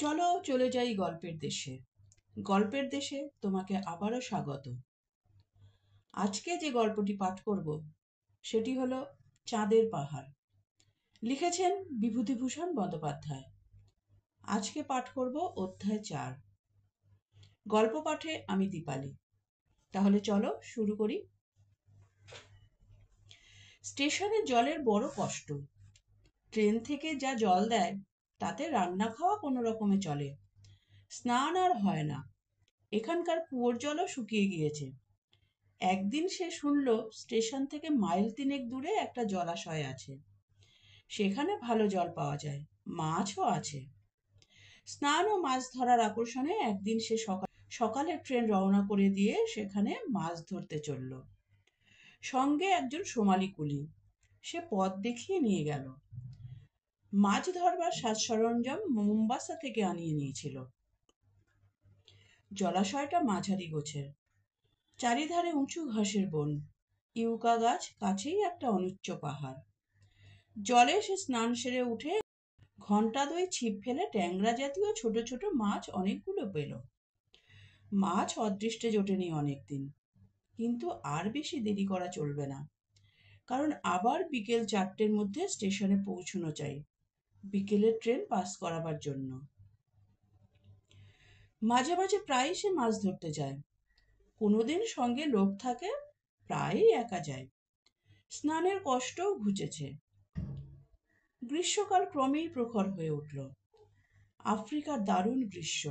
চলো চলে যাই গল্পের দেশে। গল্পের দেশে তোমাকে আবারও স্বাগত। আজকে যে গল্পটি পাঠ করব সেটি হলো চাঁদের পাহাড়। লিখেছেন বিভূতিভূষণ বন্দ্যোপাধ্যায়। আজকে পাঠ করব অধ্যায় 4। গল্প পাঠে আমি দীপালি। তাহলে চলো শুরু করি। স্টেশনে জলের বড় কষ্ট। ট্রেন থেকে যা জল দেয় তাতে রান্না খাওয়া কোনো রকমে চলে, স্নান আর হয় না। এখানকার কুয়োর জলও শুকিয়ে গিয়েছে। একদিন সে শুনল স্টেশন থেকে মাইল 3 দূরে একটা জলাশয় আছে। সেখানে ভালো জল পাওয়া যায়, মাছও আছে। স্নান ও মাছ ধরার আকর্ষণে একদিন সে সকালে ট্রেন রওনা করে দিয়ে সেখানে মাছ ধরতে চলল। সঙ্গে একজন সোমালি কুলি, সে পথ দেখিয়ে নিয়ে গেল। মাছ ধরবার সাজ সরঞ্জাম মোম্বাসা থেকে আনিয়ে নিয়েছিল। জলাশয়টা মাঝারি গোছের, চারিধারে উঁচু ঘাসের বন, ইউকা গাছ, কাছেই একটা অনুচ্চ পাহাড়। জলে সে স্নান সেরে উঠে ঘন্টা 2 ছিপ ফেলে ট্যাংরা জাতীয় ছোট ছোট মাছ অনেকগুলো পেল। মাছ অদৃষ্টে জোটেনি অনেকদিন, কিন্তু আর বেশি দেরি করা চলবে না, কারণ আবার বিকেল 4টের মধ্যে স্টেশনে পৌঁছানো চাই, বিকেলের ট্রেন পাস করাবার জন্য। মাঝে মাঝে প্রায়ই সে মাছ ধরতে যায়। কোনোদিন সঙ্গে লোক থাকে, প্রায়ই একা যায়। স্নানের কষ্টও ঘুচেছে। গ্রীষ্মকাল ক্রমেই প্রখর হয়ে উঠল। আফ্রিকার দারুণ গ্রীষ্ম।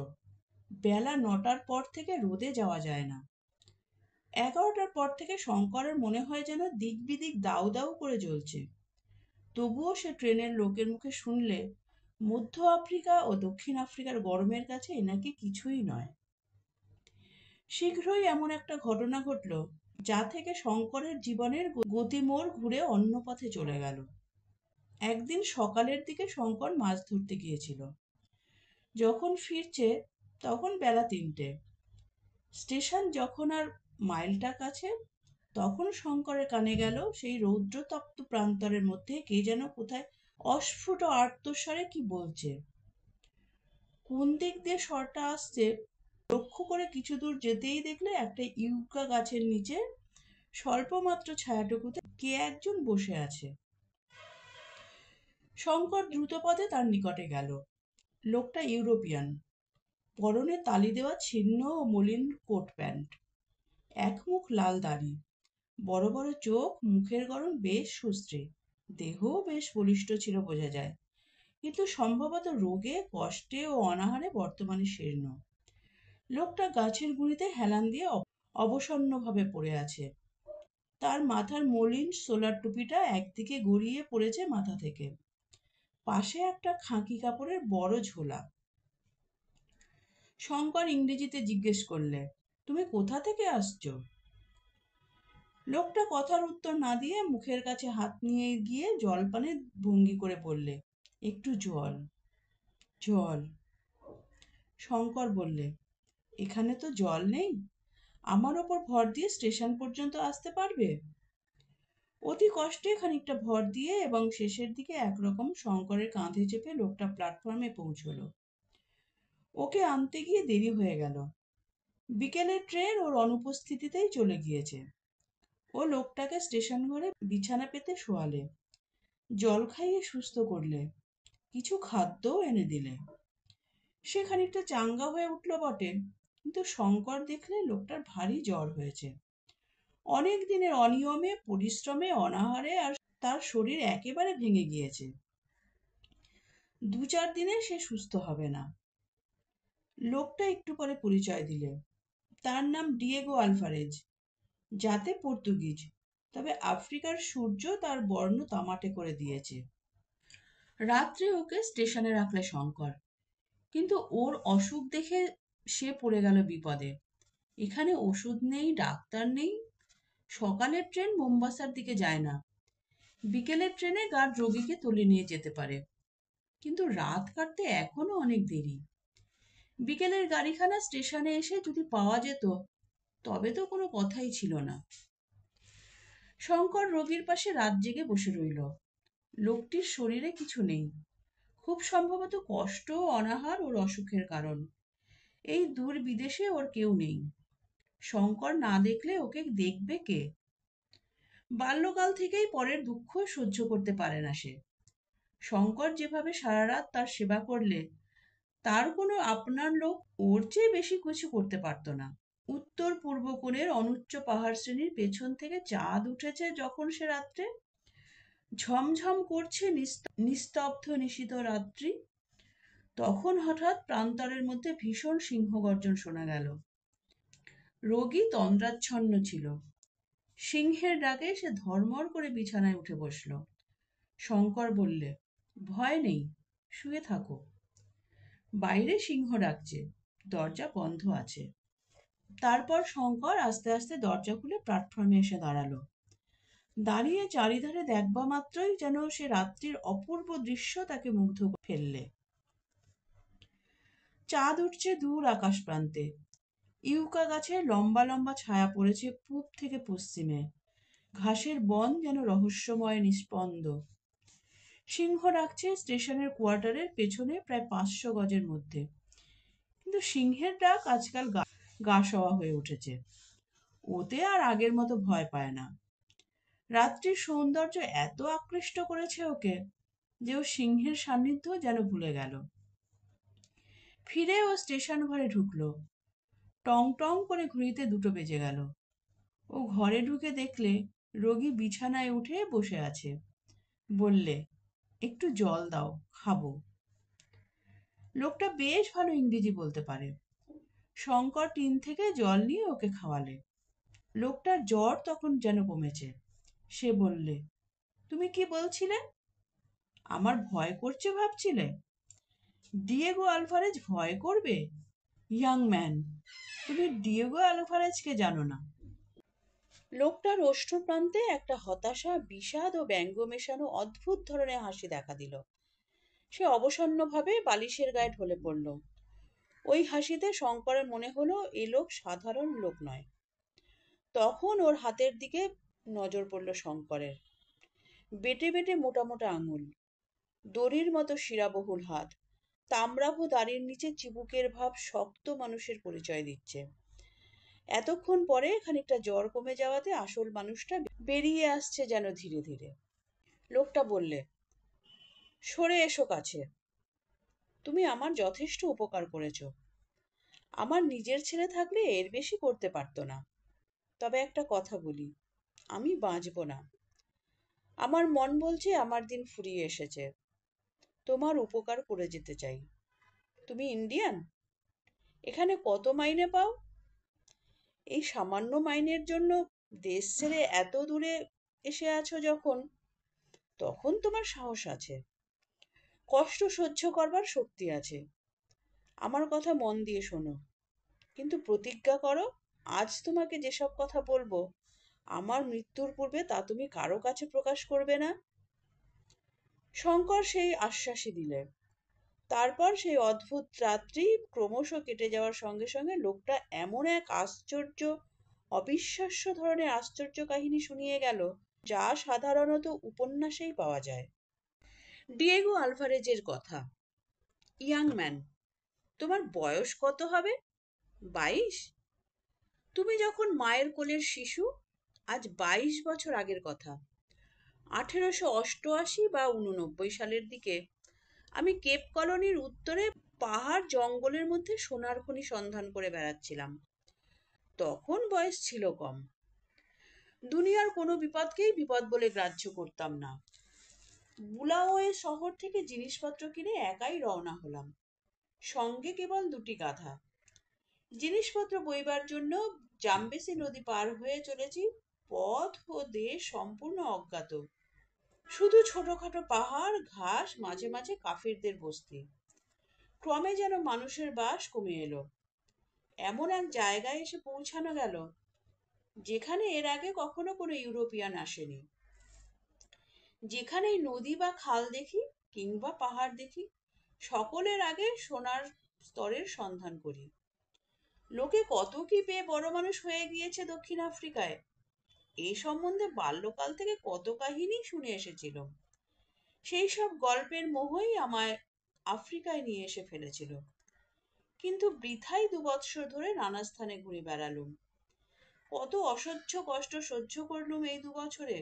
বেলা 9টার পর থেকে রোদে যাওয়া যায় না। 11টার পর থেকে শঙ্করের মনে হয় যেন দিক বিদিক দাউ দাউ করে জ্বলছে। তবুও সে ট্রেনের লোকের মুখে শুনলে মধ্য আফ্রিকা ও দক্ষিণ আফ্রিকার গরমের কাছে এ নাকি কিছুই নয়। শীঘ্রই এমন একটা ঘটনা ঘটল যা থেকে শঙ্করের জীবনের গতিমোড় ঘুরে অন্য পথে চলে গেল। একদিন সকালের দিকে শঙ্কর মাছ ধরতে গিয়েছিল। যখন ফিরছে তখন বেলা 3টে। স্টেশন যখন আর মাইলটা কাছে, তখন শঙ্করের কানে গেল সেই রৌদ্রতপ্ত প্রান্তরের মধ্যে কে যেন কোথায় অস্ফুট আর্তস্বরে কি বলছে। কোন দিক দিয়ে স্বরটা আসছে লক্ষ্য করে কিছু দূর যেতেই দেখলে একটা ইউকা গাছের নিচে স্বল্পমাত্র ছায়াটুকুতে কে একজন বসে আছে। শঙ্কর দ্রুতপদে তার নিকটে গেল। লোকটা ইউরোপিয়ান, পরনে তালি দেওয়া ছিন্ন ও মলিন কোট প্যান্ট, একমুখ লাল দাড়ি, বড় বড় চোখ, মুখের গড়ন বেশ সুশ্রী, দেহও বেশ বলিষ্ঠ ছিল বোঝা যায়, কিন্তু সম্ভবত রোগে কষ্টে ও অনাহারে বর্তমানে শীর্ণ। লোকটা গাছের গুঁড়িতে হেলান দিয়ে অবসন্নভাবে পড়ে আছে। তার মাথার মলিন সোলার টুপিটা একদিকে গড়িয়ে পড়েছে মাথা থেকে। পাশে একটা খাকি কাপড়ের বড় ঝোলা। শঙ্কর ইংরেজিতে জিজ্ঞেস করলে, তুমি কোথা থেকে আসছো? লোকটা কথার উত্তর না দিয়ে মুখের কাছে হাত নিয়ে গিয়ে জলপানের ভঙ্গি করে বললে, একটু জল। জল? শঙ্কর বললে, এখানে তো জল নেই, আমার ওপর ভর দিয়ে স্টেশন পর্যন্ত আসতে পারবে? অতি কষ্টে খানিকটা ভর দিয়ে এবং শেষের দিকে একরকম শঙ্করের কাঁধে চেপে লোকটা প্ল্যাটফর্মে পৌঁছলো। ওকে আনতে গিয়ে দেরি হয়ে গেল। বিকেলের ট্রেন ওর অনুপস্থিতিতেই চলে গিয়েছে। ও লোকটাকে স্টেশন ঘরে বিছানা পেতে শোয়ালে, জল খাইয়ে সুস্থ করলে, কিছু খাদ্যও এনে দিলে। সে খানিকটা চাঙ্গা হয়ে উঠল বটে, কিন্তু শঙ্কর দেখলে লোকটার ভারী জ্বর হয়েছে। অনেক দিনের অনিয়মে, পরিশ্রমে, অনাহারে আর তার শরীর একেবারে ভেঙে গিয়েছে। 2-4 দিনে সে সুস্থ হবে না। লোকটা একটু পরে পরিচয় দিলে, তার নাম ডিয়েগো আলভারেজ, জাতে পর্তুগিজ, তবে আফ্রিকার সূর্য তার বর্ণ তামাটে করে দিয়েছে। রাত্রে ওকে স্টেশনে রাখলে শঙ্কর, কিন্তু ওর অসুখ দেখে সে পড়ে গেল বিপদে। এখানে ওষুধ নেই, ডাক্তার নেই। সকালের ট্রেন মোম্বাসার দিকে যায় না, বিকেলের ট্রেনে গার্ড রোগীকে তুলে নিয়ে যেতে পারে, কিন্তু রাত কাটতে এখনো অনেক দেরি। বিকেলের গাড়িখানা স্টেশনে এসে যদি পাওয়া যেত তবে তো কোনো কথাই ছিল না। শঙ্কর রোগীর পাশে রাত জেগে বসে রইল। লোকটির শরীরে কিছু নেই, খুব সম্ভবত কষ্ট, অনাহার ওর অসুখের কারণ। এই দূর বিদেশে ওর কেউ নেই। শঙ্কর না দেখলে ওকে দেখবে কে? বাল্যকাল থেকেই পরের দুঃখ সহ্য করতে পারে না সে। শঙ্কর যেভাবে সারা রাত তার সেবা করলে, তার কোনো আপনার লোক ওর চেয়ে বেশি কিছু করতে পারতো না। উত্তর পূর্ব কোণের অনুচ্চ পাহাড় শ্রেণীর পেছন থেকে চাঁদ উঠেছে যখন সে রাত্রে, ঝমঝম করছে নিস্তব্ধ নিশীথ রাত্রি, তখন হঠাৎ প্রান্তরের মধ্যে ভীষণ সিংহগর্জন শোনা গেল। রোগী তন্দ্রাচ্ছন্ন ছিল। সিংহের ডাকে সে ধর্মর করে বিছানায় উঠে বসল। শঙ্কর বললে, ভয় নেই, শুয়ে থাকো। বাইরে সিংহ ডাকছে, দরজা বন্ধ আছে। তারপর শঙ্কর আস্তে আস্তে দরজা খুলে প্ল্যাটফর্মে এসে দাঁড়ালো। দাঁড়িয়ে চারিধারে দেখবা মাত্রই যেন সে রাত্রির অপূর্ব দৃশ্য তাকে মুগ্ধ করে ফেললে। চাঁদ উঠছে দূর আকাশ প্রান্তে। ইউকা গাছের লম্বা লম্বা ছায়া পড়েছে পূব থেকে পশ্চিমে। ঘাসের বন যেন রহস্যময় নিস্পন্দ। সিংহ ডাকছে স্টেশনের কোয়ার্টারের পেছনে প্রায় 500 গজের মধ্যে। কিন্তু সিংহের ডাক আজকাল গা সওয়া হয়ে উঠেছে। ওতে আর আগের মতো ভয় পায় না। রাত্রির সৌন্দর্য এত আকৃষ্ট করেছে ওকে যে ও সিংহের সান্নিধ্য যেন ভুলে গেল। ফিরে ও স্টেশন ঘরে ঢুকলো। টং টং করে ঘড়িতে 2টো বেজে গেল। ও ঘরে ঢুকে দেখলে রোগী বিছানায় উঠে বসে আছে। বললে, একটু জল দাও, খাবো। লোকটা বেশ ভালো ইংরেজি বলতে পারে। শঙ্কর টিন থেকে জল নিয়ে ওকে খাওয়ালে। লোকটার জ্বর তখন যেন কমেছে। সে বললে, তুমি কি বলছিলে? আমার ভয় করছে ভাবছিলে? ডিয়েগো আলভারেজ ভয় করবে? ইয়াং ম্যান, তুমি ডিয়েগো আলভারেজকে জানো না। লোকটার ওষ্ঠ প্রান্তে একটা হতাশা, বিষাদ ও ব্যঙ্গ মেশানো অদ্ভুত ধরনের হাসি দেখা দিল। সে অবসন্নভাবে বালিশের গায়ে ঢলে পড়ল। ওই হাসিতে শঙ্করের মনে হলো এ লোক সাধারণ লোক নয়। তখন ওর হাতের দিকে নজর পড়ল শঙ্করের। বেটে বেটে মোটা মোটা আঙুল, দড়ির মতো শিরাবহুল হাত, তাম্রাভ দাড়ির নিচে চিবুকের ভাব শক্ত মানুষের পরিচয় দিচ্ছে। এতক্ষণ পরে খানিকটা জ্বর কমে যাওয়াতে আসল মানুষটা বেরিয়ে আসছে যেন ধীরে ধীরে। লোকটা বললে, সরে এসো কাছে। তুমি আমার যথেষ্ট উপকার করেছ। আমার নিজের ছেলে থাকলে এর বেশি করতে পারতো না। তবে একটা কথা বলি, আমি বাঁচব না। আমার মন বলছে আমার দিন ফুরিয়ে এসেছে। তোমার উপকার করে যেতে চাই। তুমি ইন্ডিয়ান? এখানে কত মাইনে পাও? এই সামান্য মাইনের জন্য দেশ ছেড়ে এত দূরে এসে আছো যখন, তখন তোমার সাহস আছে, কষ্ট সহ্য করবার শক্তি আছে। আমার কথা মন দিয়ে শোনো, কিন্তু প্রতিজ্ঞা করো, আজ তোমাকে যেসব কথা বলবো আমার মৃত্যুর পূর্বে তা তুমি কারো কাছে প্রকাশ করবে না। শঙ্কর সেই আশ্বাসই দিলে। তারপর সেই অদ্ভুত রাত্রি ক্রমশ কেটে যাওয়ার সঙ্গে সঙ্গে লোকটা এমন এক আশ্চর্য, অবিশ্বাস্য ধরনের আশ্চর্য কাহিনী শুনিয়ে গেল, যা সাধারণত উপন্যাসেই পাওয়া যায়। ডিয়েগো আলভারেজের কথা। ইয়াং ম্যান, তোমার বয়স কত হবে? 22? তুমি যখন মায়ের কোলের শিশু, আজ 22 বছর আগের কথা। 1888 বা 89 সালের দিকে আমি কেপ কলোনির উত্তরে পাহাড় জঙ্গলের মধ্যে সোনার খনি সন্ধান করে বেড়াচ্ছিলাম। তখন বয়স ছিল কম। দুনিয়ার কোনো বিপদকেই বিপদ বলে গ্রাহ্য করতাম না। বুলাওয়ে শহর থেকে জিনিসপত্র কিনে একাই রওনা হলাম। সঙ্গে কেবল 2টি গাধা। জিনিসপত্র বইবার জন্য জামবেসি নদী পার হয়ে চলেছি। পথ ও দেশ সম্পূর্ণ অজ্ঞাত। শুধু ছোটখাটো পাহাড়, ঘাস, মাঝে মাঝে কাফিরদের বস্তি। ক্রমে যেন মানুষের বাস কমে এলো। এমন এক জায়গায় এসে পৌঁছানো গেল যেখানে এর আগে কখনো কোনো ইউরোপিয়ান আসেনি। যেখানেই নদী বা খাল দেখি কিংবা পাহাড় দেখি, সকলের আগে সোনার স্তরের সন্ধান করি। লোকে কত কি পেয়ে বড় মানুষ হয়ে গিয়েছে দক্ষিণ আফ্রিকায়, এই সম্বন্ধে বাল্যকাল থেকে কত কাহিনী শুনে এসেছিল। সেই সব গল্পের মোহই আমায় আফ্রিকায় নিয়ে এসে ফেলেছিল। কিন্তু বৃথাই 2 বৎসর ধরে নানা স্থানে ঘুরে বেড়ালুম। কত অসহ্য কষ্ট সহ্য করলুম এই 2 বছরে।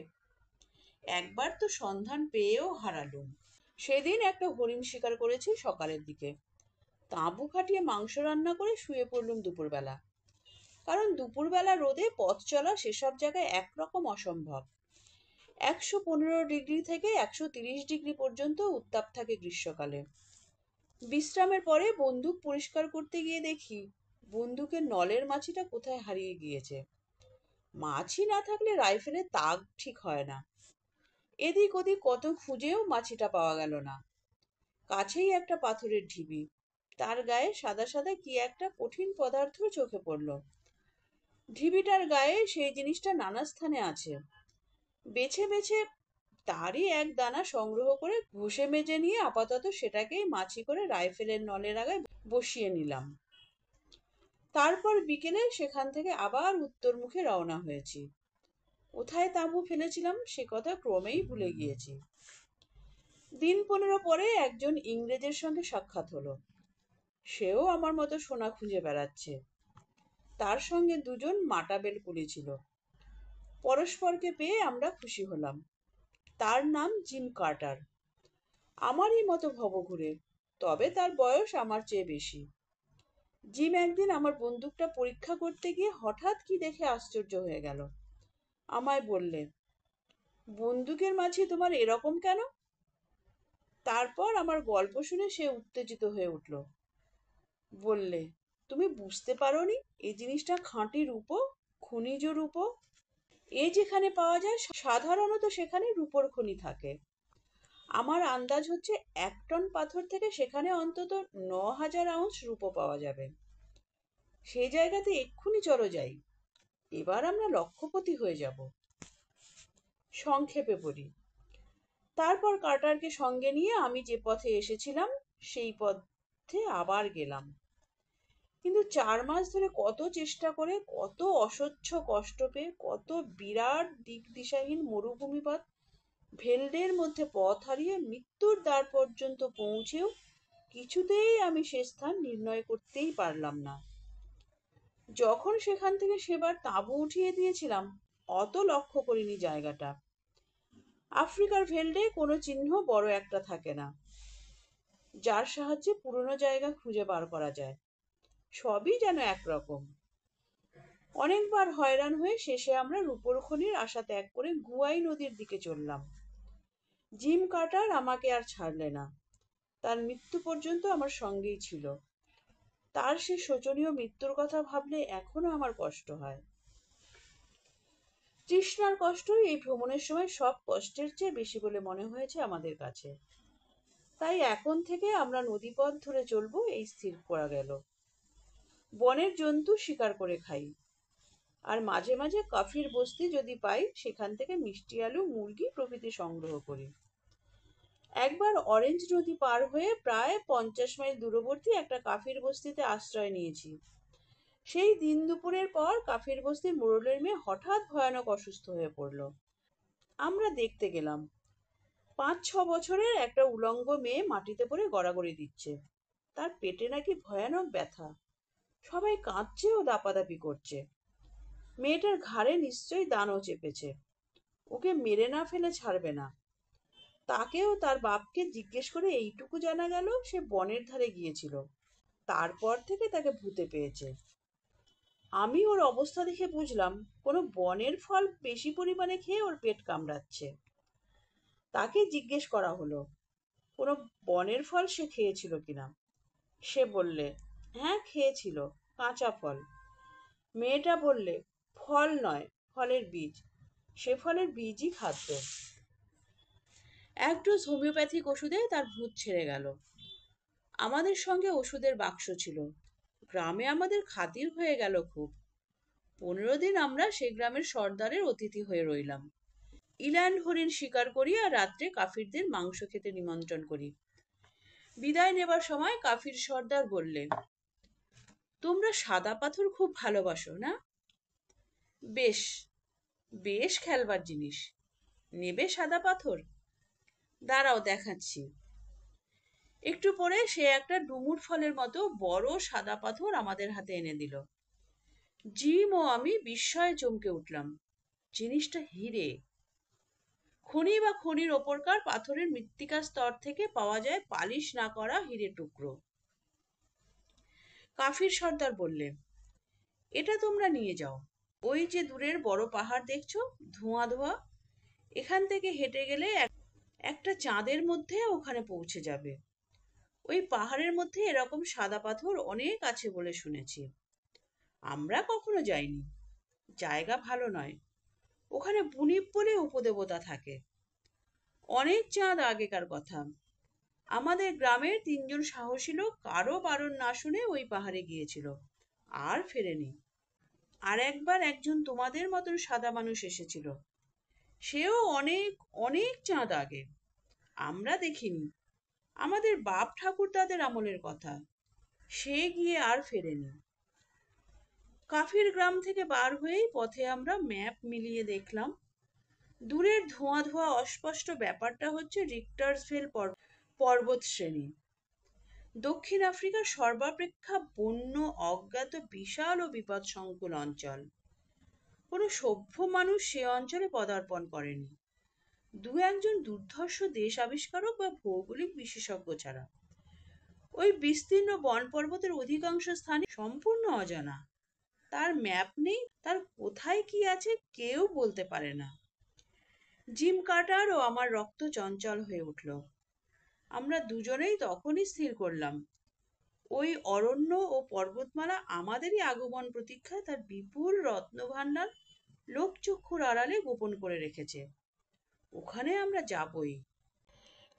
একবার তো সন্ধান পেয়েও হারালুম। সেদিন একটা হরিণ শিকার করেছি সকালের দিকে। তাঁবু খাটিয়ে মাংস রান্না করে শুয়ে পড়লুম দুপুরবেলা। কারণ দুপুরবেলা রোদে পথ চলা সেসব জায়গায় একরকম অসম্ভব। 115 ডিগ্রি থেকে 130 ডিগ্রি পর্যন্ত উত্তাপ থাকে গ্রীষ্মকালে। বিশ্রামের পরে বন্দুক পরিষ্কার করতে গিয়ে দেখি বন্দুকের নলের মাছিটা কোথায় হারিয়ে গিয়েছে। মাছি না থাকলে রাইফেলের তাক ঠিক হয় না। এদিক ওদিক কত খুঁজেও মাছিটা পাওয়া গেল না। কাছেই একটা পাথরের ঢিবি, তার গায়ে সাদা সাদা কি একটা কঠিন পদার্থ চোখে পড়ল। ঢিবিটার গায়ে সেই জিনিসটা নানা স্থানে আছে। বেছে বেছে তারই এক দানা সংগ্রহ করে ঘষে মেজে নিয়ে আপাতত সেটাকেই মাছি করে রাইফেলের নলের আগায় বসিয়ে নিলাম। তারপর বিকেলে সেখান থেকে আবার উত্তরমুখে রওনা হয়েছি। কোথায় তাঁবু ফেলেছিলাম সে কথা ক্রমেই ভুলে গিয়েছি। দিন 15 পরে একজন ইংরেজের সঙ্গে সাক্ষাৎ হলো। সেও আমার মতো সোনা খুঁজে বেড়াচ্ছে। তার সঙ্গে 2জন মাটাবেল কুলি ছিল। পরস্পরকে পেয়ে আমরা খুশি হলাম। তার নাম জিম কার্টার। আমারই মতো ভবঘুরে, তবে তার বয়স আমার চেয়ে বেশি। জিম একদিন আমার বন্দুকটা পরীক্ষা করতে গিয়ে হঠাৎ কি দেখে আশ্চর্য হয়ে গেল। আমায় বললে, বন্দুকের মাঝে তোমার এরকম কেন? তারপর আমার গল্প শুনে সে উত্তেজিত হয়ে উঠল। বললে, তুমি বুঝতে পারোনি এই জিনিসটা খাঁটি রূপো, খনিজ রূপো। এ যেখানে পাওয়া যায় সাধারণত সেখানে রূপোর খনি থাকে। আমার আন্দাজ হচ্ছে 1 টন পাথর থেকে সেখানে অন্তত 9,000 আউন্স রূপো পাওয়া যাবে। সেই জায়গাতে এক্ষুনি চলো যাই। এবার আমরা লক্ষপতি হয়ে যাব। সংক্ষেপে বলি, তারপর কার্টারকে সঙ্গে নিয়ে আমি যে পথে এসেছিলাম সেই পথে আবার গেলাম। কিন্তু 4 মাস ধরে কত চেষ্টা করে, কত অসহ্য কষ্ট পেয়ে, কত বিরাট দিক দিশাহীন মরুভূমি পথ ভেল্ডের মধ্যে পথ হারিয়ে মৃত্যুর দ্বার পর্যন্ত পৌঁছেও কিছুতেই আমি সে স্থান নির্ণয় করতেই পারলাম না। যখন সেখান থেকে সেবার তাঁবু উঠিয়ে দিয়েছিলাম অত লক্ষ্য করিনি জায়গাটা। আফ্রিকার ভেল্ডে কোনো চিহ্ন বড় একটা থাকে না, যার সাহায্যে পুরনো জায়গা খুঁজে বার করা যায়। সবই যেন একরকম। অনেকবার হয়রান হয়ে শেষে আমরা রূপোর খনির আশা ত্যাগ করে গুয়াই নদীর দিকে চললাম। জিম কার্টার আমাকে আর ছাড়লে না। তার মৃত্যু পর্যন্ত আমার সঙ্গেই ছিল। তার সে শোচনীয় মৃত্যুর কথা ভাবলে এখনো আমার কষ্ট হয়। তৃষ্ণার কষ্টই এই ভ্রমণের সময় সব কষ্টের চেয়ে বেশি বলে মনে হয়েছে আমাদের কাছে। তাই এখন থেকে আমরা নদীপথ ধরে চলবো এই স্থির করা গেল। বনের জন্তু শিকার করে খাই, আর মাঝে মাঝে কাফির বস্তি যদি পাই সেখান থেকে মিষ্টি আলু, মুরগি প্রভৃতি সংগ্রহ করি। একবার অরেঞ্জ নদী পার হয়ে প্রায় 50 মাইল দূরবর্তী একটা কাফির বস্তিতে আশ্রয় নিয়েছি। সেই দিন দুপুরের পর কাফির বস্তির মোড়লের মেয়ে হঠাৎ ভয়ানক অসুস্থ হয়ে পড়ল। আমরা দেখতে গেলাম। 5-6 বছরের একটা উলঙ্গ মেয়ে মাটিতে পড়ে গড়াগড়ি দিচ্ছে। তার পেটে নাকি ভয়ানক ব্যথা। সবাই কাঁদছে ও দাপাদাপি করছে। মেয়েটার ঘাড়ে নিশ্চয়ই দানও চেপেছে। ওকে মেরে না ফেলে ছাড়বে না। তাকেও তার বাপকে জিজ্ঞেস করে এইটুকু জানা গেল সে বনের ধারে গিয়েছিল। তারপর থেকে তাকে ভূতে পেয়েছে। আমি ওর অবস্থা দেখে বুঝলাম কোনো বনের ফল বেশি পরিমাণে খেয়ে ওর পেট কামড়াচ্ছে। তাকে জিজ্ঞেস করা হলো কোনো বনের ফল সে খেয়েছিল কিনা। সে বললে, হ্যাঁ খেয়েছিল, কাঁচা ফল। মেয়েটা বললে, ফল নয়, ফলের বীজ। সে ফলের বীজই খাদ্য। 1 ডোজ হোমিওপ্যাথিক ওষুধে তার ভূত ছেড়ে গেল। আমাদের সঙ্গে ওষুধের বাক্স ছিল। গ্রামে আমাদের খাতির হয়ে গেল খুব। 15 দিন আমরা সে গ্রামের সর্দারের অতিথি হয়ে রইলাম। ইল্যান্ড হরিণ শিকার করি আর রাত্রে কাফিরদের মাংস খেতে নিমন্ত্রণ করি। বিদায় নেবার সময় কাফির সর্দার বললে, তোমরা সাদা পাথর খুব ভালোবাসো না? বেশ, বেশ খেলবার জিনিস। নেবে সাদা পাথর? দাঁড়াও দেখাচ্ছি। একটু পরে সে একটা ডুমুর ফলের মতো বড় সাদা পাথর আমাদের হাতে এনে দিল। জিম ও আমি বিস্ময়ে চমকে উঠলাম। জিনিসটা হিরে। খনি বা খনির ওপরকার পাথরের মৃত্তিকা স্তর থেকে পাওয়া যায় পালিশ না করা হিরে টুকরো। কাফির সর্দার বললে, এটা তোমরা নিয়ে যাও। ওই যে দূরের বড় পাহাড় দেখছো, ধোঁয়া ধোঁয়া, এখান থেকে হেঁটে গেলে একটা চাঁদের মধ্যে ওখানে পৌঁছে যাবে। ওই পাহাড়ের মধ্যে এরকম সাদা পাথর অনেক আছে বলে শুনেছি। আমরা কখনো যাইনি, জায়গা ভালো নয়। ওখানে বুনিপ বলে উপদেবতা থাকে। অনেক চাঁদ আগেকার কথা। আমাদের গ্রামের 3জন সাহসী লোক কারো বারণ না শুনে ওই পাহাড়ে গিয়েছিল, আর ফেরেনি। আর একবার একজন তোমাদের মতন সাদা মানুষ এসেছিল, সেও অনেক অনেক চাঁদ আগে। আমরা দেখিনি, আমাদের বাপ ঠাকুরদাদের আমলের কথা। সে গিয়ে আর ফেরেনি। কাফির গ্রাম থেকে বার হয়েই পথে আমরা ম্যাপ মিলিয়ে দেখলাম, দূরের ধোঁয়া ধোঁয়া অস্পষ্ট ব্যাপারটা হচ্ছে রিক্টার্সভেল পর্বত শ্রেণী। দক্ষিণ আফ্রিকার সর্বাপেক্ষা বন্য, অজ্ঞাত, বিশাল ও বিপদসংকুল অঞ্চল। কোনো সভ্য মানুষ সে অঞ্চলে পদার্পণ করেনি, দু একজন দুর্ধর্ষ দেশ আবিষ্কারক বা ভৌগোলিক বিশেষজ্ঞ ছাড়া। ওই বিস্তীর্ণ বন পর্বতের অধিকাংশ স্থানই সম্পূর্ণ অজানা। তার ম্যাপ নেই, তার কোথায় কি আছে কেউ বলতে পারে না। জিম কার্টার ও আমার রক্ত চঞ্চল হয়ে উঠল। আমরা দুজনেই তখনই স্থির করলাম, ওই অরণ্য ও পর্বতমালা আমাদেরই আগমন প্রতীক্ষায় তার বিপুল রত্নভাণ্ডার লোকচক্ষুর আড়ালে গোপন করে রেখেছে। ওখানে আমরা যাবই।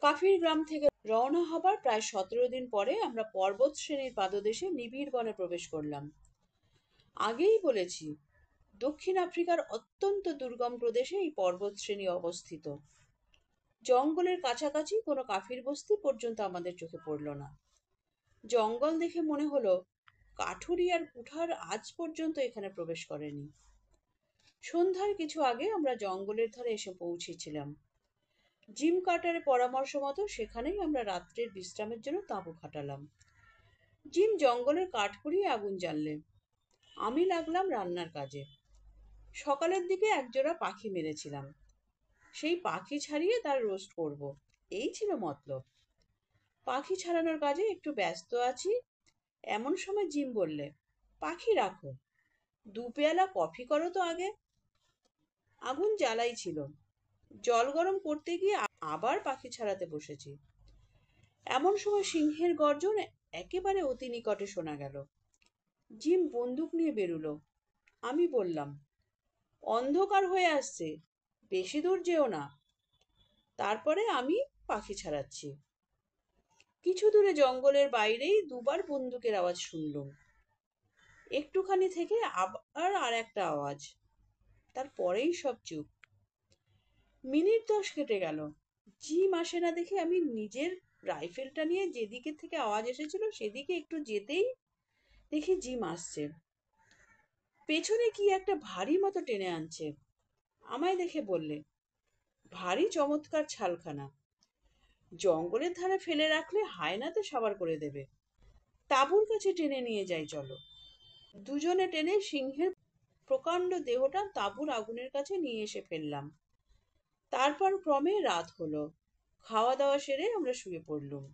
কাফির গ্রাম থেকে রওনা হবার প্রায় 17 দিন পরে আমরা পর্বত শ্রেণীর পাদদেশে নিবিড় বনে প্রবেশ করলাম। আগেই বলেছি, দক্ষিণ আফ্রিকার অত্যন্ত দুর্গম প্রদেশে এই পর্বত শ্রেণী অবস্থিত। জঙ্গলের কাছাকাছি কোনো কাফির বস্তি পর্যন্ত আমাদের চোখে পড়ল না। জঙ্গল দেখে মনে হলো কাঠুরি আর কুঠার আজ পর্যন্ত এখানে প্রবেশ করেনি। সন্ধ্যার কিছু আগে আমরা জঙ্গলের ধারে এসে পৌঁছেছিলাম। জিম কার্টারের পরামর্শ মতো সেখানেই আমরা রাত্রের বিশ্রামের জন্য তাঁবু খাটালাম। জিম জঙ্গলের কাঠ কুড়িয়ে আগুন জ্বাললে, আমি লাগলাম রান্নার কাজে। সকালের দিকে একজোড়া পাখি মেরেছিলাম, সেই পাখি ছাড়িয়ে তার রোস্ট করব, এই ছিল মতলব। পাখি ছাড়ানোর কাজে একটু ব্যস্ত আছি, এমন সময় জিম বললে, পাখি রাখো, 2 পেয়ালা কফি করো তো আগে। আগুন জ্বালাই ছিল, জল গরম করতে গিয়ে আবার পাখি ছাড়াতে বসেছি। এমন সময় সিংহের গর্জন একেবারে অতি নিকটে শোনা গেল। জিম বন্দুক নিয়ে বেরুলো। আমি বললাম, অন্ধকার হয়ে আসছে, বেশি দূর যেও না। তারপরে আমি পাখি ছাড়াচ্ছি। কিছু দূরে জঙ্গলের বাইরেই দুবার বন্দুকের আওয়াজ শুনলুম। একটুখানি থেকে আবার আর একটা আওয়াজ, তারপরেই সব চুপ। মিনিট 10 কেটে গেল। জিম আসে না দেখে আমি নিজের রাইফেলটা নিয়ে যেদিকে থেকে আওয়াজ এসেছিল সেদিকে একটু যেতেই দেখি জিম আসছে। পেছনে কি একটা ভারী মতো টেনে আনছে। আমায় দেখে বললে, ভারী চমৎকার ছালখানা, জঙ্গলের ধারে ফেলে রাখলে হায়নাতে সাবার করে দেবে। তাঁবুর কাছে টেনে নিয়ে যাই চলো। দুজনে টেনে সিংহের প্রকাণ্ড দেহটা তাঁবুর আগুনের কাছে নিয়ে এসে ফেললাম। তারপর ক্রমে রাত হলো। খাওয়া দাওয়া সেরে আমরা শুয়ে পড়লুম।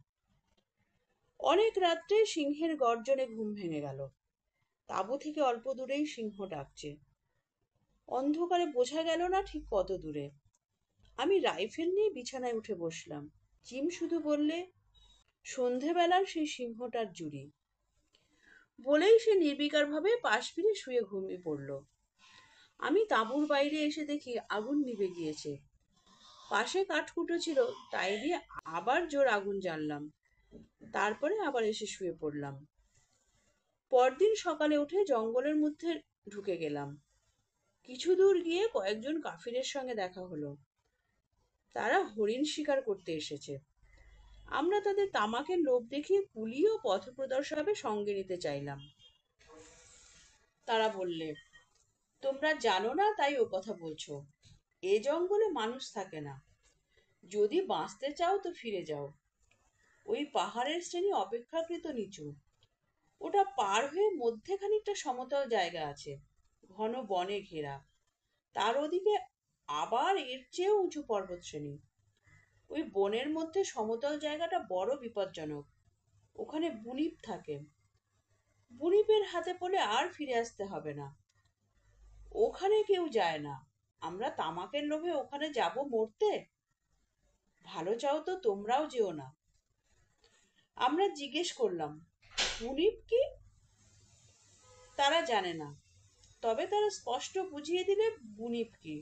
অনেক রাত্রে সিংহের গর্জনে ঘুম ভেঙে গেল। তাঁবু থেকে অল্প দূরেই সিংহ ডাকছে। অন্ধকারে বোঝা গেল না ঠিক কত দূরে। আমি রাইফেল নিয়ে বিছানায় উঠে বসলাম। জিম শুধু বললে, সন্ধেবেলার সেই সিংহটার জুড়ি। বলেই সে নির্বিকার ভাবে পাশ ফিরে শুয়ে ঘুমিয়ে পড়ল। আমি তাঁবুর বাইরে এসে দেখি আগুন নিভে গিয়েছে। পাশে কাঠকুটো ছিল, তাই দিয়ে আবার জোর আগুন জ্বাললাম। তারপরে আবার এসে শুয়ে পড়লাম। পরদিন সকালে উঠে জঙ্গলের মধ্যে ঢুকে গেলাম। কিছু দূর গিয়ে কয়েকজন কাফিরের সঙ্গে দেখা হলো। তারা হরিণ শিকার করতে এসেছে। আমরা তাদের তামাকের লোভ দেখিয়ে কুলি ও পথপ্রদর্শক সঙ্গে নিতে চাইলাম। তারা বললে, তোমরা জানো না তাই ও কথা বলছো, এ জঙ্গলে মানুষ থাকে না, যদি বাঁচতে চাও তো ফিরে যাও। ওই পাহাড়ের শ্রেণী অপেক্ষাকৃত নিচু। ওটা পার হয়ে মধ্যে খানিকটা সমতল জায়গা আছে, ঘন বনে ঘেরা। তার ওদিকে আবার এর চেয়েও উঁচু পর্বতশ্রেণী। ওই বনের মধ্যে সমতল জায়গাটা বড় বিপজ্জনক। ওখানে বুনিপ থাকে। বুনিপের হাতে পড়লে আর ফিরে আসতে হবে না। ওখানে কেউ যায় না। আমরা তামাকের লোভে ওখানে যাব মরতে? ভালো চাও তো তোমরাও যেও না। আমরা জিজ্ঞেস করলাম, বুনিপ কি? তারা জানে না। তবে তারা স্পষ্ট বুঝিয়ে দিলে বুনিপ কি।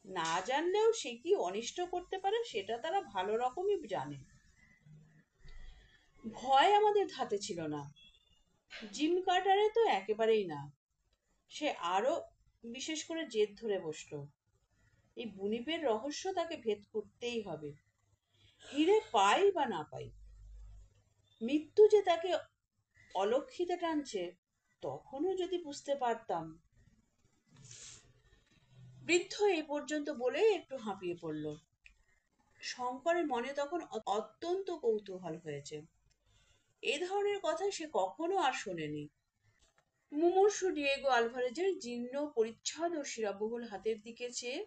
না জানলেও সে কি অনিষ্ট করতে পারে সেটা তারা ভালো রকমই জানে। ভয় আমাদের ধাতে ছিল না। জিম কার্টারে তো একেবারেই না। সে আরো বিশেষ করে জেদ ধরে বসলো। এই বুনিপের রহস্য তাকে ভেদ করতেই হবে। হিরে পাই বা না পাই, মৃত্যু যে তাকে অলক্ষিতে টানছে তখনও যদি বুঝতে পারতাম। বৃদ্ধ এই পর্যন্ত বলে একটু হাঁপিয়ে পড়ল। শঙ্করের মনে তখন অত্যন্ত কৌতূহল হয়েছে। এ ধরনের কথা সে কখনো আর শোনেনি। মুমূর্ষু ডিয়েগো আলভারেজের জীর্ণ পরিচ্ছদ ও শিরাবহুল হাতের দিকে চেয়ে,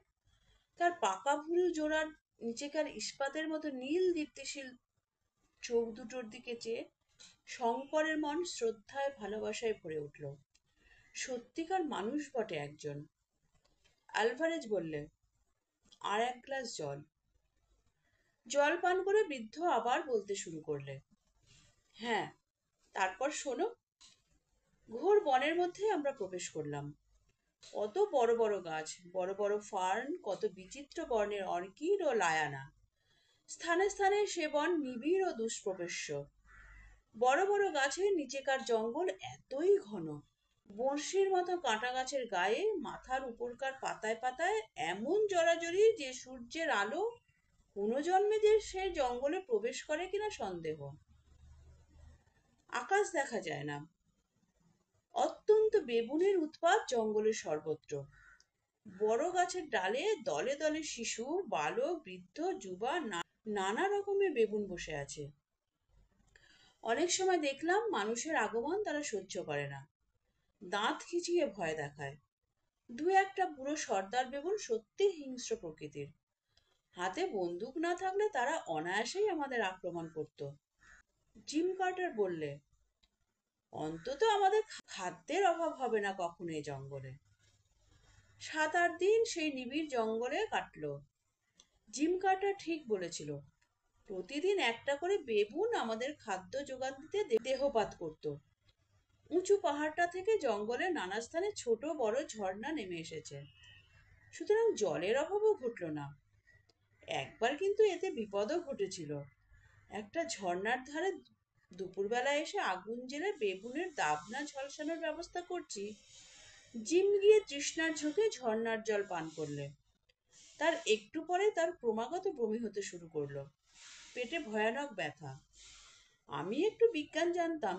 তার পাকা ভুরু জোড়ার নিচেকার ইস্পাতের মতো নীল দীপ্তিশীল চোখ দুটোর দিকে চেয়ে শঙ্করের মন শ্রদ্ধায় ভালোবাসায় ভরে উঠল। সত্যিকার মানুষ বটে একজন। আলভারেজ বললে, আর এক গ্লাস জল। জল পান করে বৃদ্ধ আবার বলতে শুরু করলে, হ্যাঁ, তারপর শোনো। ঘোর বনের মধ্যে আমরা প্রবেশ করলাম। কত বড় বড় গাছ, বড় বড় ফার্ন, কত বিচিত্র বর্ণের অর্কিড ও লায়ানা। স্থানে স্থানে সে বন নিবিড় ও দুষ্প্রবেশ্য। বড় বড় গাছের নিচেকার জঙ্গল এতই ঘন, বড়শির মতো কাঁটা গাছের গায়ে মাথার উপরকার পাতায় পাতায় এমন জড়াজড়ি যে সূর্যের আলো কোনো জন্মে যে সে জঙ্গলে প্রবেশ করে কিনা সন্দেহ। আকাশ দেখা যায় না। অত্যন্ত বেবুনের উৎপাত জঙ্গলের সর্বত্র। বড় গাছের ডালে দলে দলে শিশু, বালক, বৃদ্ধ, যুবা, নানা রকমের বেবুন বসে আছে। অনেক সময় দেখলাম মানুষের আগমন তারা সহ্য করে না, দাঁত খিচিয়ে ভয় দেখায়। দু একটা বুড়ো সর্দার বেবুন সত্যি হিংস্র প্রকৃতির। হাতে বন্দুক না থাকলে তারা অনায়াসেই আমাদের আক্রমণ করত। জিম কার্টার বললে, অন্তত আমাদের খাদ্যের অভাব হবে না কখনো এই জঙ্গলে। 7-8 দিন সেই নিবিড় জঙ্গলে কাটলো। জিম কার্টার ঠিক বলেছিল। প্রতিদিন একটা করে বেবুন আমাদের খাদ্য যোগান দিতে দেহপাত করত। উঁচু পাহাড়টা থেকে জঙ্গলের নানা স্থানে ছোট বড় ঝর্ণা নেমে এসেছে। সুতরাং জলের অভাবও ঘটল না। একবার কিন্তু এতে বিপদও ঘটেছিল। একটা ঝর্ণার ধারে দুপুরবেলা এসে আগুন জ্বেলে বেগুনের দাবনা ঝলসানোর ব্যবস্থা করছি, জিম গিয়ে তৃষ্ণার ঝোঁকে ঝর্ণার জল পান করলে। তার একটু পরে তার ক্রমাগত বমি হতে শুরু করলো, পেটে ভয়ানক ব্যথা। আমি একটু বিজ্ঞান জানতাম।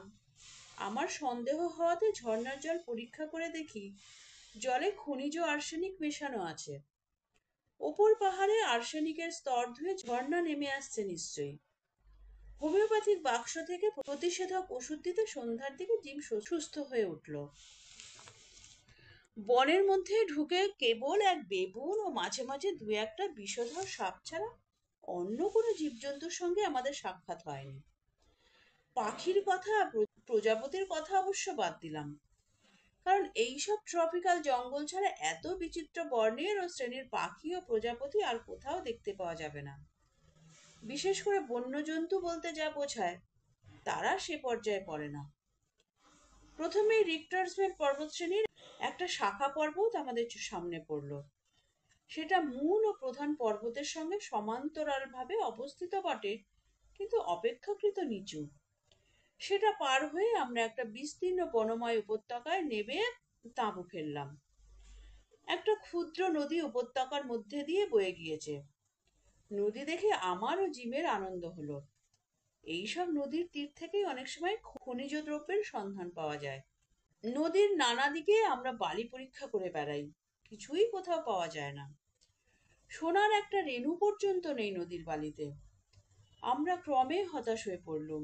আমার সন্দেহ হওয়াতে ঝর্ণার জল পরীক্ষা করে দেখি জলে খনিজ আর্সেনিক মেশানো আছে। ওপর পাহাড়ে আর্সেনিকের স্তর ধুয়ে ঝর্ণা নেমে আসছে নিশ্চয়ই। হোমিওপ্যাথিক বাক্স থেকে প্রতিষেধক ওষুধ দিতে সন্ধ্যার দিকে জিম সুস্থ হয়ে উঠল। বনের মধ্যে ঢুকে কেবল এক বেবুন ও মাঝে মাঝে দু একটা বিষধর সাপ ছাড়া অন্য কোনো জীবজন্তুর সঙ্গে আমাদের সাক্ষাৎ হয়নি। পাখির কথা, প্রজাপতির কথা অবশ্য বাদ দিলাম, কারণ এইসব ট্রপিক্যাল জঙ্গল ছাড়া এত বিচিত্র বর্ণের ও শ্রেণীর পাখি ও প্রজাপতি আর কোথাও দেখতে পাওয়া যাবে না। বিশেষ করে বন্যজন্তু বলতে যা বোঝায় তারা সে পর্যায়ে পড়ে না। প্রথমে রিক্টার্সভেল পর্বতশ্রেণীর একটা শাখা পর্বত আমাদের সামনে পড়লো। সেটা মূল ও প্রধান পর্বতের সঙ্গে সমান্তরালভাবে অবস্থিত বটে, কিন্তু অপেক্ষাকৃত নিচু। সেটা পার হয়ে আমরা একটা বিস্তীর্ণ বনময় উপত্যকায় নেমে তাঁবু ফেললাম। একটা ক্ষুদ্র নদী উপত্যকার মধ্যে দিয়ে বয়ে গিয়েছে। নদী দেখে আমার ও জিমের আনন্দ হলো। এইসব নদীর তীর থেকেই অনেক সময় খনিজ দ্রব্যের সন্ধান পাওয়া যায়। নদীর নানা দিকে আমরা বালি পরীক্ষা করে বেড়াই, কিছুই কোথাও পাওয়া যায় না। সোনার একটা রেণু পর্যন্ত নেই নদীর বালিতে। আমরা ক্রমে হতাশ হয়ে পড়লুম।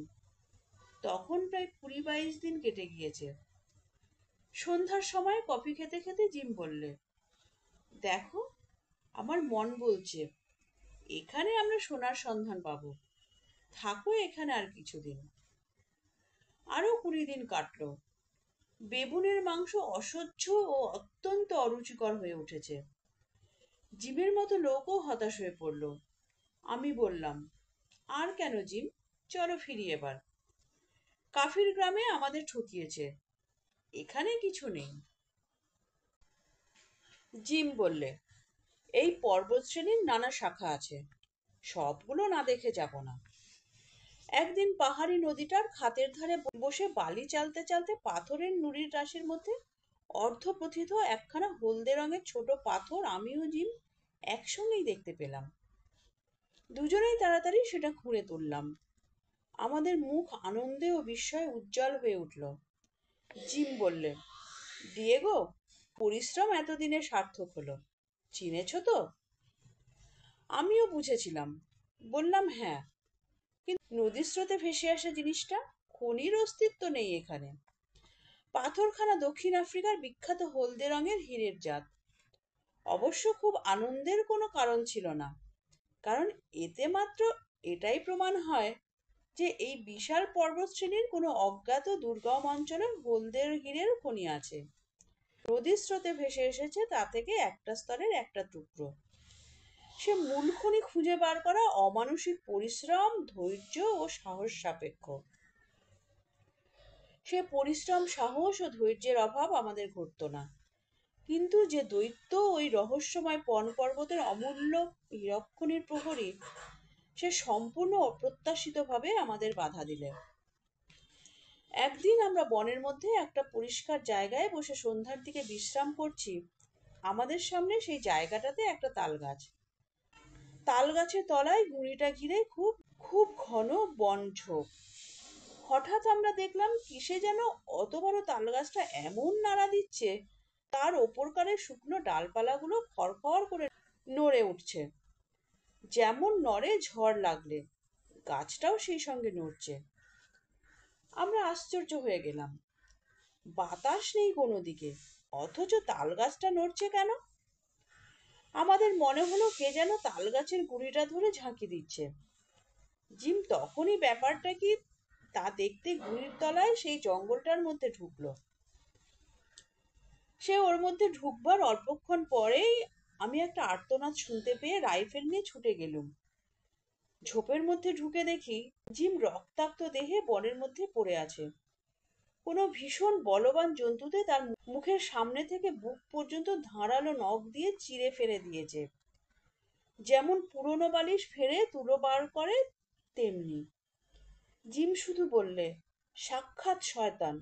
তখন প্রায় 20-22 দিন কেটে গিয়েছে। সন্ধ্যার সময় কফি খেতে খেতে জিম বললে, দেখো, আমার মন বলছে এখানে আমরা সোনার সন্ধান পাবো। থাকো এখানে আর কিছুদিন। আরো 20 দিন কাটলো। বেবুনের মাংস অসহ্য ও অত্যন্ত অরুচিকর হয়ে উঠেছে। জিমের মতো লোকও হতাশ হয়ে পড়ল। আমি বললাম, আর কেন জিম, চলো ফিরি এবার। কাফির গ্রামে আমাদের ঠকিয়েছে, এখানে কিছু নেই। জিম বললে, এই পর্বত শ্রেণীর নানা শাখা আছে, সবগুলো না দেখে যাব না। একদিন পাহাড়ি নদীটার খাতের ধারে বসে বালি চালতে চালতে পাথরের নুড়ির রাশির মধ্যে অর্ধপ্রথিত একখানা হলদে রঙের ছোট পাথর আমি ও জিম একসঙ্গেই দেখতে পেলাম। দুজনেই তাড়াতাড়ি সেটা খুঁড়ে তুললাম। আমাদের মুখ আনন্দে ও বিস্ময়ে উজ্জ্বল হয়ে উঠল। জিম বললে, ডিয়েগো, পরিশ্রম এতদিনে সার্থক হলো। চিনেছ তো? আমিও বুঝেছিলাম। বললাম, হ্যাঁ, কিন্তু নদীর স্রোতে ভেসে আসা জিনিসটা, খনির অস্তিত্ব নেই এখানে। পাথরখানা দক্ষিণ আফ্রিকার বিখ্যাত হলদে রঙের হীরের জাত। অবশ্য খুব আনন্দের কোনো কারণ ছিল না, কারণ এতে মাত্র এটাই প্রমাণ হয় যে এই বিশাল পর্বতশ্রেণীর কোনো অজ্ঞাত দুর্গম অঞ্চলে হলদে হীরের খনি আছে। নদীর স্রোতে ভেসে এসেছে তা থেকে একটা স্তরের একটা টুকরো। সে মূল খনি খুঁজে বার করা অমানুষিক পরিশ্রম, ধৈর্য ও সাহস সাপেক্ষ। সে পরিশ্রম, সাহস ও ধৈর্যের অভাব আমাদের ঘটতো না। কিন্তু যে দৈত্য ওই রহস্যময় পণ পর্বতের অমূল্য হীরকখনির প্রহরী, সে সম্পূর্ণ অপ্রত্যাশিতভাবে আমাদের বাধা দিলে। একদিন আমরা বনের মধ্যে একটা পরিষ্কার জায়গায় বসে সন্ধ্যার দিকে বিশ্রাম করছি। আমাদের সামনে সেই জায়গাটাতে একটা তাল গাছ। তাল গাছের তলায় গুঁড়িটা ঘিরে খুব খুব ঘন বন ঝোপ। হঠাৎ আমরা দেখলাম কিসে যেন অত বড় তাল গাছটা এমন নাড়া দিচ্ছে, তার ওপরকার শুকনো ডালপালাগুলো খড়খড় করে নড়ে উঠছে। যেমন নড়ে ঝড় লাগলে, গাছটাও সেই সঙ্গে নড়ছে। আমরা আশ্চর্য হয়ে গেলাম। বাতাস নেই কোনো দিকে, অথচ তাল গাছটা নড়ছে কেন? আমাদের মনে হলো কে যেন তাল গাছের গুঁড়িটা ধরে ঝাঁকি দিচ্ছে। জিম তখনই ব্যাপারটা কি তা দেখতে গুঁড়ির তলায় সেই জঙ্গলটার মধ্যে ঢুকলো। সে ওর মধ্যে ঢুকবার অল্পক্ষণ পরেই আমি একটা আর্তনাদ শুনতে পেয়ে রাইফেল নিয়ে ছুটে গেলুম। ঝোপের মধ্যে ঢুকে দেখি জিম রক্তাক্ত দেহে বনের মধ্যে পড়ে আছে। কোনো ভীষণ বলবান জন্তুতে তার মুখের সামনে থেকে বুক পর্যন্ত ধারালো নখ দিয়ে চিরে ফেলে দিয়েছে। যেমন পুরনো বালিশ ফেলে তুলো বার করে তেমনি। জিম শুধু বললে, সাক্ষাৎ শয়তান,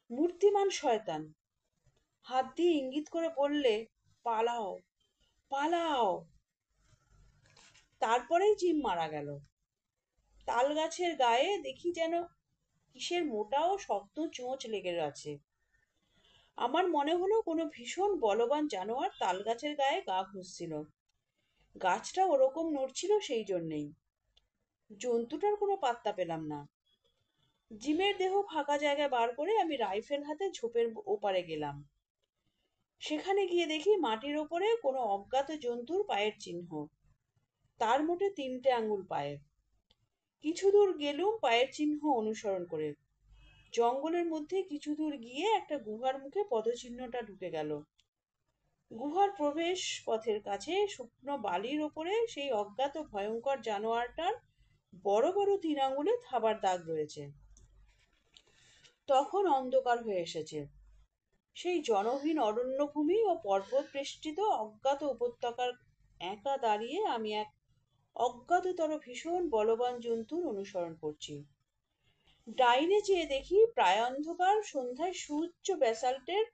মূর্তিমান শয়তান। হাত দিয়ে ইঙ্গিত করে বললে, পালাও, পালাও। তারপরেই জিম মারা গেল। তাল গাছের গায়ে দেখি যেন কিসের মোটা ও শক্ত চোঁচ লেগে আছে। আমার মনে হলো কোনো ভীষণ বলবান জানোয়ার তাল গাছের গায়ে গা ঘুষছিল। গাছটা ওরকম নড়ছিল সেই জন্যেই। জন্তুটার কোনো পাত্তা পেলাম না। জিমের দেহ ফাঁকা জায়গায় বার করে আমি রাইফেল হাতে ঝোপের ওপারে গেলাম। সেখানে গিয়ে দেখি মাটির ওপরে কোনো অজ্ঞাত জন্তুর পায়ের চিহ্ন। তার মোটে 3টে আঙুল পায়ে। কিছু দূর গেলুম পায়ের চিহ্ন অনুসরণ করে। জঙ্গলের মধ্যে কিছু দূর গিয়ে একটা গুহার মুখে পদচিহ্নটা ঢুকে গেল। গুহার প্রবেশ পথের কাছে শুকনো বালির ওপরে সেই অজ্ঞাত ভয়ঙ্কর জানোয়ারটার বড় বড় 3 আঙুলে থাবার দাগ রয়েছে। তখন অন্ধকার হয়ে এসেছে। সেই জনহীন অরণ্যভূমি ও পর্বত বেষ্টিত অজ্ঞাত উপত্যকার একা দাঁড়িয়ে আমি এক অজ্ঞাততর ভীষণ বলবান জন্তুর অনুসরণ করছি। ডাইনে চেয়ে দেখি প্রায় অন্ধকার সন্ধ্যায় সুউচ্চ ব্যাসাল্টের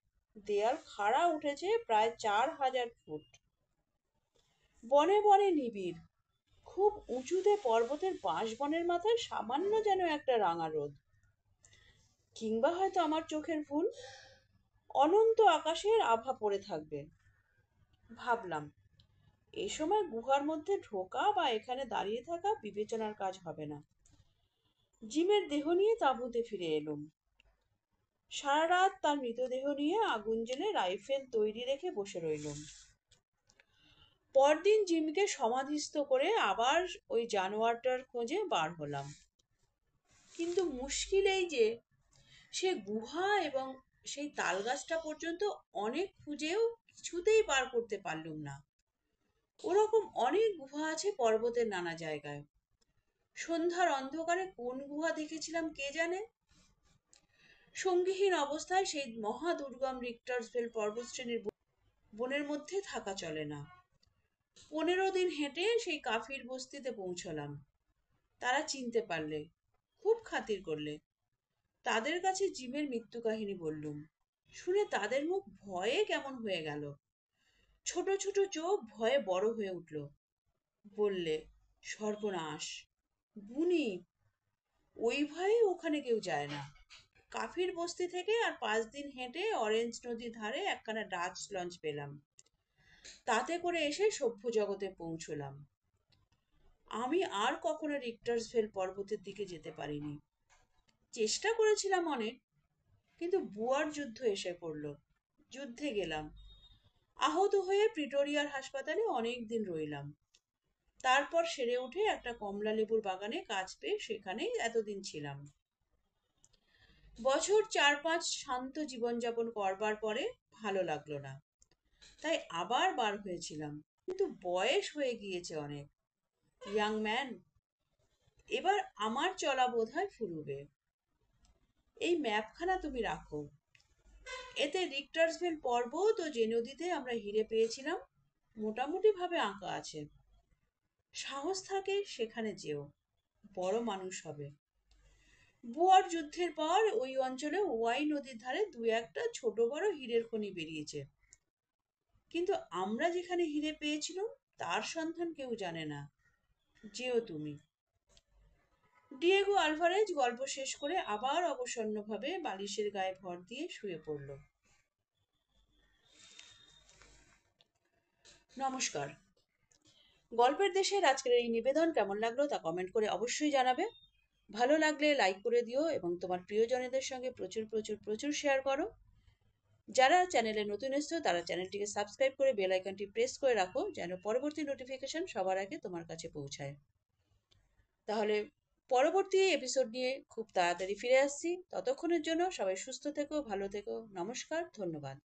দেয়াল খাড়া উঠেছে প্রায় 4000 ফুট। বনে বনে নিবিড়। খুব উঁচুতে পর্বতের বাঁশবনের মাথায় সামান্য যেন একটা রাঙা রোদ। কিংবা হয়তো আমার চোখের ভুল। অনন্ত আকাশের আভা পড়ে থাকবে। ভাবলাম, এই সময় গুহার মধ্যে ঢোকা বা এখানে দাঁড়িয়ে থাকা বিবেচনার কাজ হবে না। জিমের দেহ নিয়ে তাঁবুতে ফিরে এলুম। সারা রাত তার মৃতদেহ নিয়ে আগুন জ্বেলে রাইফেল তৈরি রেখে বসে রইলুম। পরদিন জিমকে সমাধিস্থ করে আবার ওই জানোয়ারটার খোঁজে বার হলাম। কিন্তু মুশকিল এই যে সে গুহা এবং সেই তাল গাছটা পর্যন্ত অনেক খুঁজেও কিছুতেই পার করতে পারলুম না। ওরকম অনেক গুহা আছে পর্বতের নানা জায়গায়। সন্ধ্যার অন্ধকারে কোন গুহা দেখেছিলাম কে জানে। সঙ্গীহীন অবস্থায় সেই মহা দুর্গম রিক্টার্সভেল পর্বতশ্রেণীর বনের মধ্যে থাকা চলে না। 15 দিন হেঁটে সেই কাফির বস্তিতে পৌঁছলাম। তারা চিনতে পারলে, খুব খাতির করলে। তাদের কাছে জিমের মৃত্যু কাহিনী বললুম। শুনে তাদের মুখ ভয়ে কেমন হয়ে গেল। ছোট ছোট চোখ ভয়ে বড় হয়ে উঠল। বললে, সর্বনাশ, বুনি, ওই ভয়ে ওখানে কেউ যায় না। কাফির বস্তি থেকে আর 5 দিন হেঁটে অরেঞ্জ নদীর ধারে একখানা ডাচ লঞ্চ পেলাম। তাতে করে এসে সভ্য জগতে পৌঁছলাম। আমি আর কখনো রিক্টার্সভেল পর্বতের দিকে যেতে পারিনি। চেষ্টা করেছিলাম অনেক, কিন্তু বুয়ার যুদ্ধ এসে পড়ল। যুদ্ধে গেলাম। আহত হয়ে প্রিটোরিয়ার হাসপাতালে অনেক দিন রইলাম। তারপর সেরে উঠে একটা কমলা লেবুর বাগানে কাজ পেয়ে সেখানেই এতদিন ছিলাম। বছর 4-5 শান্ত জীবনযাপন করবার পরে ভালো লাগলো না, তাই আবার বার হয়েছিলাম। কিন্তু বয়স হয়ে গিয়েছে অনেক। ইয়াং ম্যান, এবার আমার চলা বোধহয় ফুরুবে। এই ম্যাপখানা তুমি রাখো। এতে রিক্টার্সভেল পর্বত ও যে নদীতে আমরা হিরে পেয়েছিলাম মোটামুটি ভাবে আঁকা আছে। সাহস থাকে সেখানে যেও, বড় মানুষ হবে। বুয়ার যুদ্ধের পর ওই অঞ্চলে ওয়াই নদীর ধারে 2-1টা ছোট বড় হীরের খনি বেরিয়েছে, কিন্তু আমরা যেখানে হিরে পেয়েছিলাম তার সন্ধান কেউ জানে না। যেও তুমি। ডিয়েগো আলভারেজ গল্প শেষ করে আবার অবসন্নভাবে বালিশের গায়ে ভর দিয়ে শুয়ে পড়ল। নমস্কার। গল্পের দেশের আজকের এই নিবেদন কেমন লাগলো তা কমেন্ট করে অবশ্যই জানাবে। ভালো লাগলে লাইক করে দিও এবং তোমার প্রিয়জনেদের সঙ্গে প্রচুর প্রচুর প্রচুর শেয়ার করো। যারা চ্যানেলে নতুন এসছো তারা চ্যানেলটিকে সাবস্ক্রাইব করে বেল আইকনটি প্রেস করে রাখো, যেন পরবর্তী নোটিফিকেশন সবার আগে তোমার কাছে পৌঁছায়। তাহলে পরবর্তী এপিসোড নিয়ে খুব তাড়াতাড়ি ফিরে আসছি। ততক্ষণের জন্য সবাই সুস্থ থেকো, ভালো থেকো। নমস্কার, ধন্যবাদ।